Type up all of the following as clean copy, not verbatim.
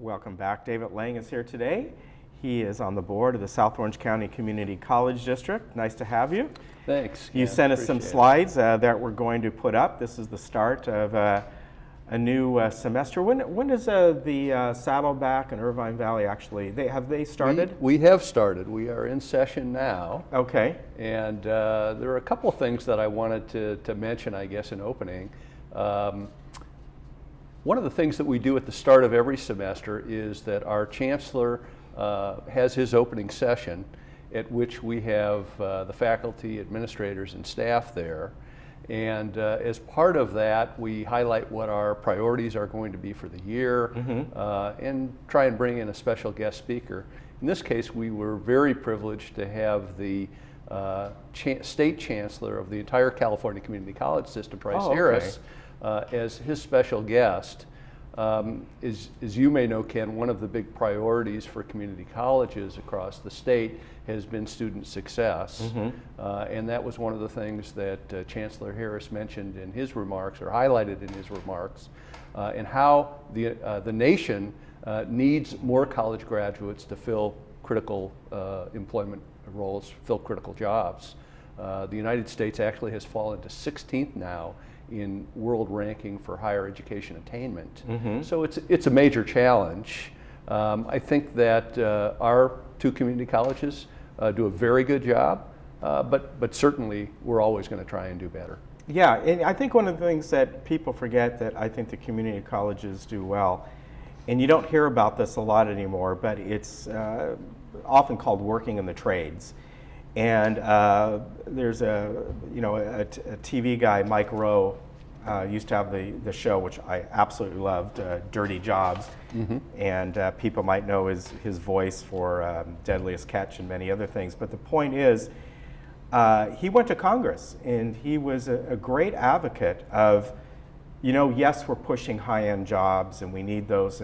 welcome back. David Lang is here today. He is on the board of the South Orange County Community College District. Nice to have you. Thanks. You sent us some slides that we're going to put up. This is the start of a new semester. When does the Saddleback and Irvine Valley actually, have they started? We have started. We are in session now. Okay. And there are a couple of things that I wanted to mention, I guess, in opening. One of the things that we do at the start of every semester is that our chancellor has his opening session, at which we have the faculty, administrators, and staff there. And as part of that, we highlight what our priorities are going to be for the year, and try and bring in a special guest speaker. In this case, we were very privileged to have the state chancellor of the entire California Community College system, Bryce Harris, as his special guest. As you may know, Ken, one of the big priorities for community colleges across the state has been student success. And that was one of the things that Chancellor Harris mentioned in his remarks, or highlighted in his remarks, and how the nation needs more college graduates to fill critical employment roles, fill critical jobs. The United States actually has fallen to 16th now in world ranking for higher education attainment. So it's a major challenge. I think that our two community colleges do a very good job, but certainly we're always going to try and do better. Yeah, and I think one of the things that people forget that I think the community colleges do well, and you don't hear about this a lot anymore, but it's often called working in the trades. And there's a TV guy, Mike Rowe, used to have the show, which I absolutely loved, Dirty Jobs. And people might know his voice for Deadliest Catch and many other things. But the point is, he went to Congress, and he was a great advocate of, yes, we're pushing high-end jobs, and we need those,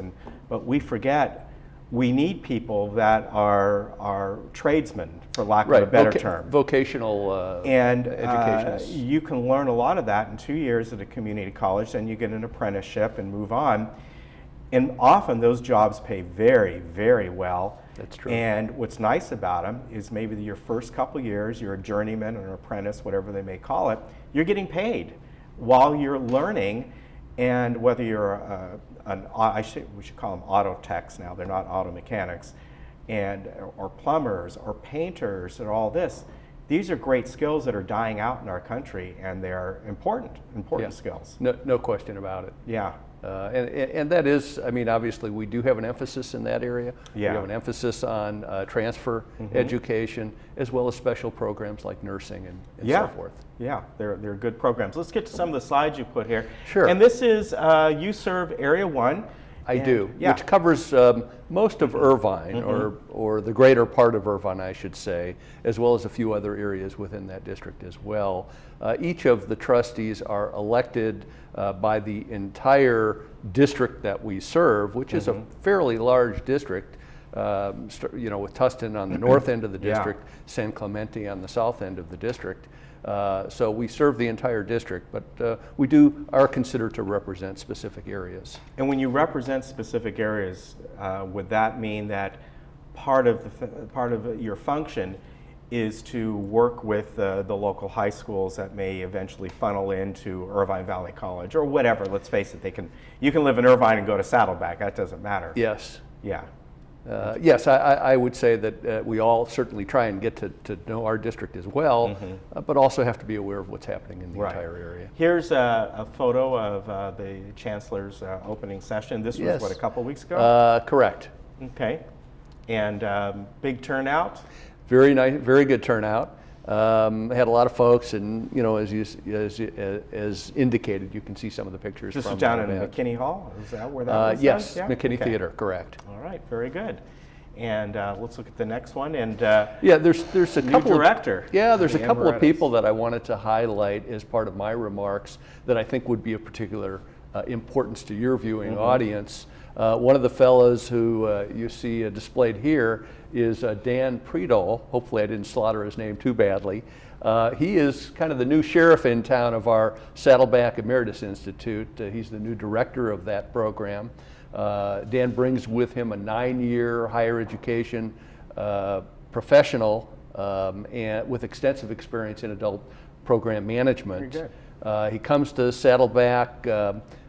but we forget we need people that are tradesmen, for lack of a better term. Vocational and education. You can learn a lot of that in 2 years at a community college, then you get an apprenticeship and move on. And often those jobs pay very, very well. That's true. And what's nice about them is maybe your first couple years, you're a journeyman or an apprentice, whatever they may call it, you're getting paid while you're learning. And whether you're we should call them auto techs now, they're not auto mechanics, or plumbers or painters and all this, these are great skills that are dying out in our country, and they're important skills. No question about it. Yeah. And that is, I mean, obviously we do have an emphasis in that area. Yeah. We have an emphasis on transfer education, as well as special programs like nursing and so forth. Yeah, they're good programs. Let's get to some of the slides you put here. Sure. And this is, you serve Area 1. I do, yeah. Which covers most of Irvine, or the greater part of Irvine, I should say, as well as a few other areas within that district as well. Each of the trustees are elected by the entire district that we serve, which is a fairly large district, with Tustin on the north end of the district, San Clemente on the south end of the district. So we serve the entire district, but we are considered to represent specific areas. And when you represent specific areas, would that mean that part of your function is to work with the local high schools that may eventually funnel into Irvine Valley College or whatever? Let's face it, you can live in Irvine and go to Saddleback. That doesn't matter. Yes. Yeah. Yes, I would say that we all certainly try and get to know our district as well, but also have to be aware of what's happening in the entire area. Here's a photo of the Chancellor's opening session. This was, what, a couple weeks ago? Correct. Okay. And big turnout? Very nice, very good turnout. Had a lot of folks, and as indicated, you can see some of the pictures. This from is down in event. McKinney Hall. Is that where that was? Yes, Yeah? McKinney Okay. Theater, correct. All right, very good. And let's look at the next one. And there's a couple director. There's a couple of people that I wanted to highlight as part of my remarks that I think would be of particular importance to your viewing audience. One of the fellows who you see displayed here is Dan Predol. Hopefully I didn't slaughter his name too badly. He is kind of the new sheriff in town of our Saddleback Emeritus Institute. He's the new director of that program. Dan brings with him a 9-year higher education professional and with extensive experience in adult program management. Very good. He comes to Saddleback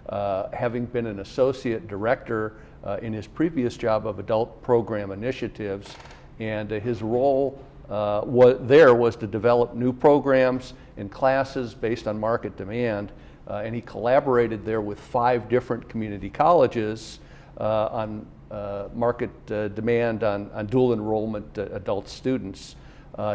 having been an associate director in his previous job of adult program initiatives, and his role was to develop new programs and classes based on market demand, and he collaborated there with 5 different community colleges on market demand on dual enrollment adult students.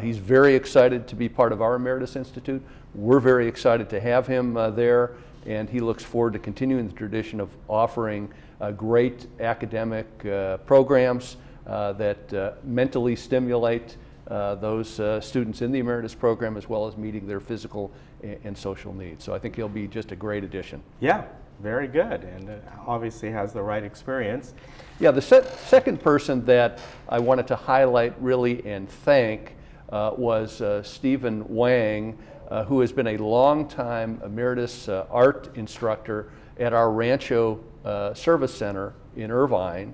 He's very excited to be part of our Emeritus Institute. We're very excited to have him there, and he looks forward to continuing the tradition of offering great academic programs that mentally stimulate those students in the Emeritus program, as well as meeting their physical and social needs. So I think he'll be just a great addition. Yeah, very good, and obviously has the right experience. Yeah, the second person that I wanted to highlight really and thank was Stephen Wang, who has been a longtime Emeritus art instructor at our Rancho Service Center in Irvine.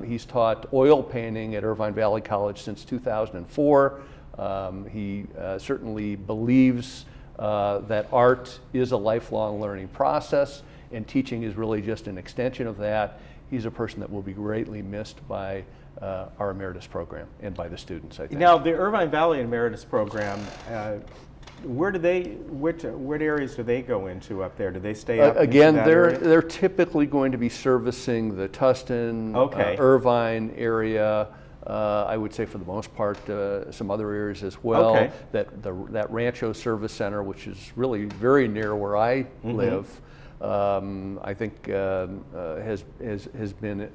He's taught oil painting at Irvine Valley College since 2004. He certainly believes that art is a lifelong learning process, and teaching is really just an extension of that. He's a person that will be greatly missed by our Emeritus program and by the students, I think. Now, the Irvine Valley Emeritus program, what areas do they go into up there? Do they stay up again, into that area? they're typically going to be servicing the Tustin, Irvine area. I would say for the most part some other areas as well. Okay. That Rancho Service Center, which is really very near where I live, I think has been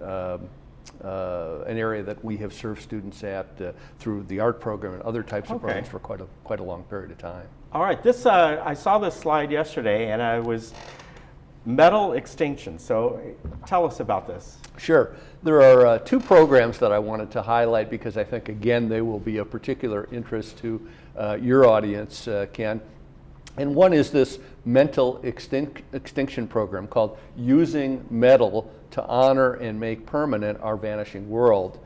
an area that we have served students at through the art program and other types of programs for quite a long period of time. All right, this I saw this slide yesterday, and I was metal extinction. So tell us about this. Sure. There are 2 programs that I wanted to highlight because I think, again, they will be of particular interest to your audience, Ken. And one is this mental extinction program called Using Metal to Honor and Make Permanent Our Vanishing World.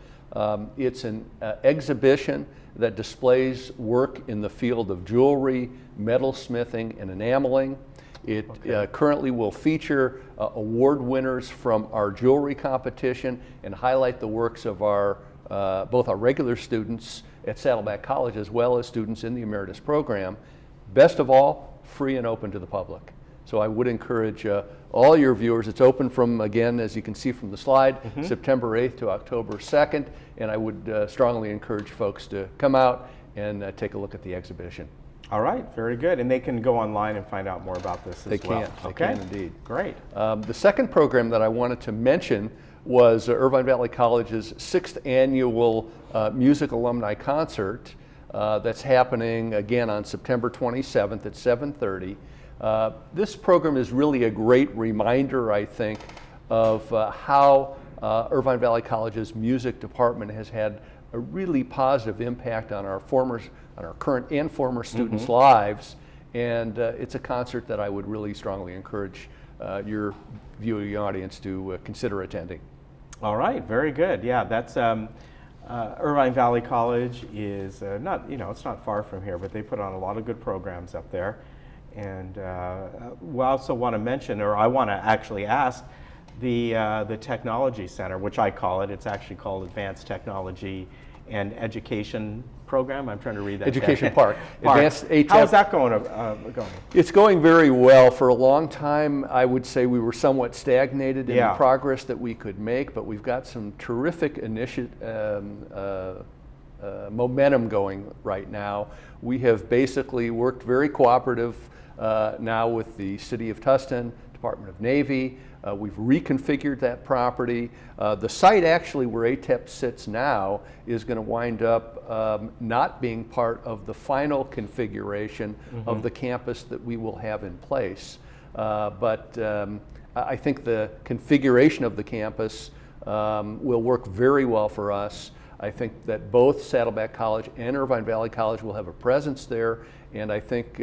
It's an exhibition that displays work in the field of jewelry, metalsmithing, and enameling. It currently will feature award winners from our jewelry competition and highlight the works of our both our regular students at Saddleback College as well as students in the Emeritus program. Best of all, free and open to the public. So I would encourage all your viewers. It's open from, again, as you can see from the slide, September 8th to October 2nd, and I would strongly encourage folks to come out and take a look at the exhibition. All right, very good. And they can go online and find out more about this as well. They can indeed. Great. The second program that I wanted to mention was Irvine Valley College's 6th annual music alumni concert that's happening again on September 27th at 7:30. This program is really a great reminder, I think, of how Irvine Valley College's music department has had a really positive impact on our current and former students' lives, and it's a concert that I would really strongly encourage your viewing audience to consider attending. All right, very good. Yeah, that's Irvine Valley College is it's not far from here, but they put on a lot of good programs up there. And we also want to mention, or I want to actually ask, the Technology Center, which I call it. It's actually called Advanced Technology and Education Program. I'm trying to read that. Education Park. Advanced ATEP. How's that going? It's going very well. For a long time, I would say we were somewhat stagnated in the progress that we could make, but we've got some terrific momentum going right now. We have basically worked very cooperative now with the City of Tustin, Department of Navy. We've reconfigured that property. The site actually where ATEP sits now is going to wind up not being part of the final configuration of the campus that we will have in place. But I think the configuration of the campus will work very well for us. I think that both Saddleback College and Irvine Valley College will have a presence there, and I think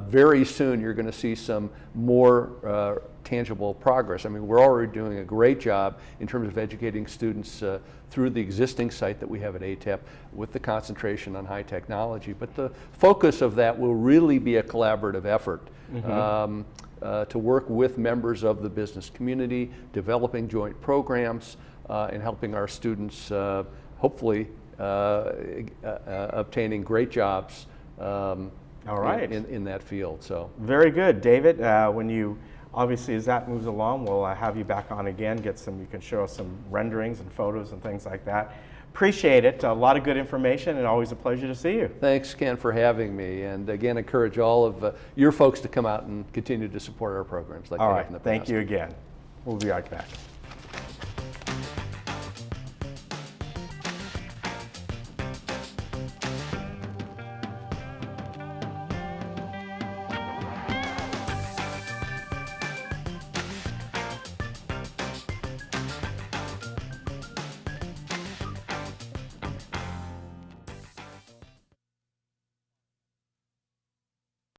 very soon you're going to see some more tangible progress. I mean, we're already doing a great job in terms of educating students through the existing site that we have at ATEP with the concentration on high technology. But the focus of that will really be a collaborative effort to work with members of the business community, developing joint programs, and helping our students hopefully obtaining great jobs All right. in that field. So Very good, David. When you obviously, as that moves along, we'll have you back on again. You can show us some renderings and photos and things like that. Appreciate it. A lot of good information, and always a pleasure to see you. thanks, Ken, for having me, and again, encourage all of your folks to come out and continue to support our programs like All they right. have in the past. Thank you again. We'll be right back.